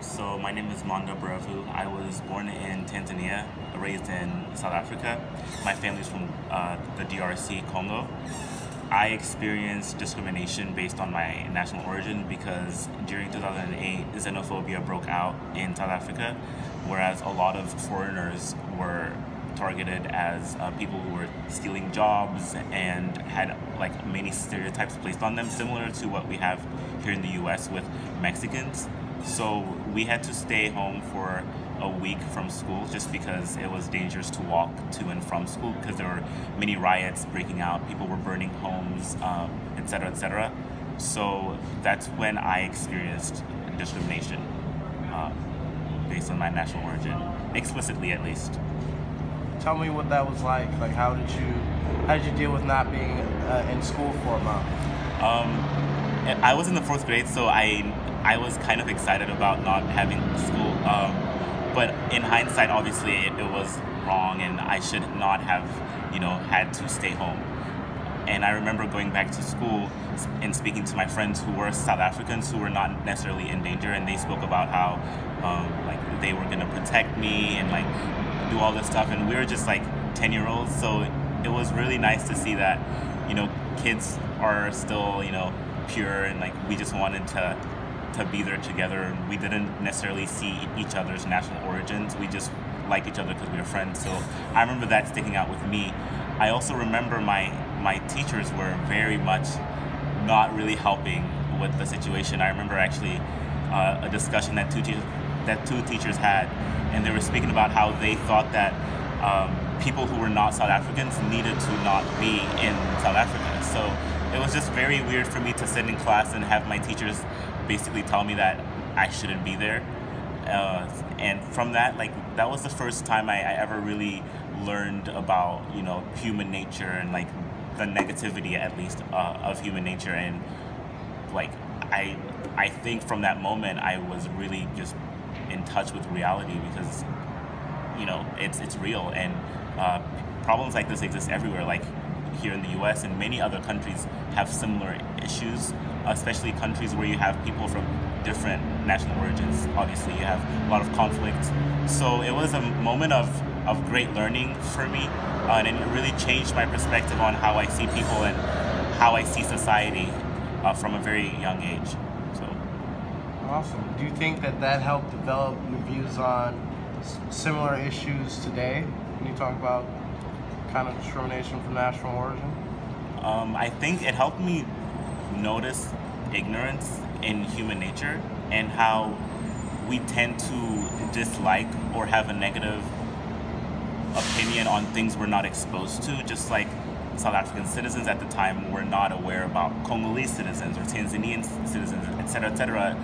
So my name is Manga Bravu. I was born in Tanzania, raised in South Africa. My family's from the DRC, Congo. I experienced discrimination based on my national origin because during 2008, xenophobia broke out in South Africa, whereas a lot of foreigners were targeted as people who were stealing jobs and had like many stereotypes placed on them, similar to what we have here in the US with Mexicans. So we had to stay home for a week from school just because it was dangerous to walk to and from school because there were many riots breaking out, people were burning homes, etc., etc. So that's when I experienced discrimination based on my national origin, explicitly at least. Tell me what that was like. Like, how did you deal with not being in school for a month? I was in the 4th grade, so I was kind of excited about not having school. But in hindsight, obviously, it was wrong, and I should not have, had to stay home. And I remember going back to school and speaking to my friends who were South Africans who were not necessarily in danger, and they spoke about how like they were gonna protect me and like do all this stuff, and we were just like 10-year-olds. So it was really nice to see that, kids are still, pure, and like we just wanted to be there together. We didn't necessarily see each other's national origins. We just liked each other because we were friends. So I remember that sticking out with me. I also remember my teachers were very much not really helping with the situation. I remember actually a discussion that two teachers had, and they were speaking about how they thought that people who were not South Africans needed to not be in South Africa. So it was just very weird for me to sit in class and have my teachers basically tell me that I shouldn't be there. And from that, that was the first time I ever really learned about, human nature and like the negativity, at least, of human nature. And like, I think from that moment, I was really just in touch with reality because, it's real, and problems like this exist everywhere. Like here in the US and many other countries have similar issues, especially countries where you have people from different national origins. Obviously, you have a lot of conflict. So it was a moment of great learning for me, and it really changed my perspective on how I see people and how I see society from a very young age. So. Awesome. Do you think that helped develop your views on similar issues today when you talk about kind of discrimination from national origin? I think it helped me notice ignorance in human nature and how we tend to dislike or have a negative opinion on things we're not exposed to, just like South African citizens at the time were not aware about Congolese citizens or Tanzanian citizens, etc., etc.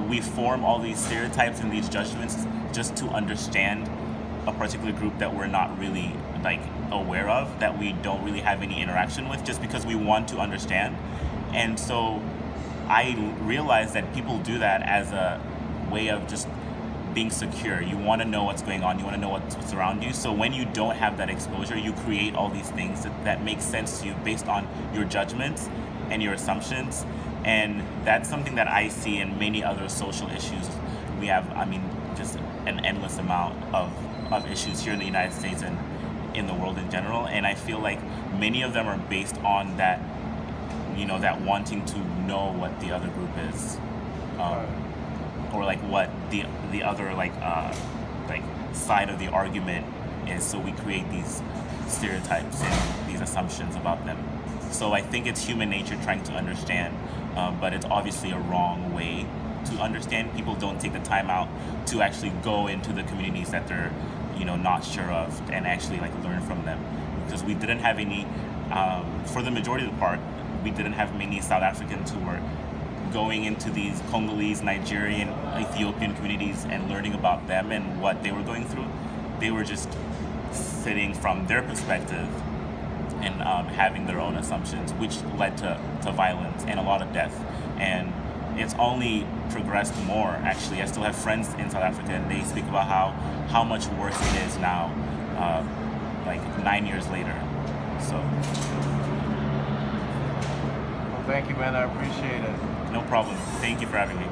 We form all these stereotypes and these judgments just to understand a particular group that we're not really aware of, that we don't really have any interaction with, just because we want to understand. And so I realized that people do that as a way of just being secure. You want to know what's going on, you want to know what's around you. So when you don't have that exposure, you create all these things that make sense to you based on your judgments and your assumptions. And that's something that I see in many other social issues. We have, just an endless amount of issues here in the United States and in the world in general. And I feel like many of them are based on that, that wanting to know what the other group is, or like what the other side of the argument is. So we create these stereotypes and these assumptions about them. So I think it's human nature trying to understand, but it's obviously a wrong way to understand. People don't take the time out to actually go into the communities that they're, not sure of, and actually learn from them. Because we didn't have any, for the majority of the part, we didn't have many South Africans who were going into these Congolese, Nigerian, Ethiopian communities and learning about them and what they were going through. They were just sitting from their perspective and having their own assumptions, which led to violence and a lot of death. And it's only progressed more, actually. I still have friends in South Africa, and they speak about how much worse it is now, 9 years later. So. Well, thank you, man. I appreciate it. No problem. Thank you for having me.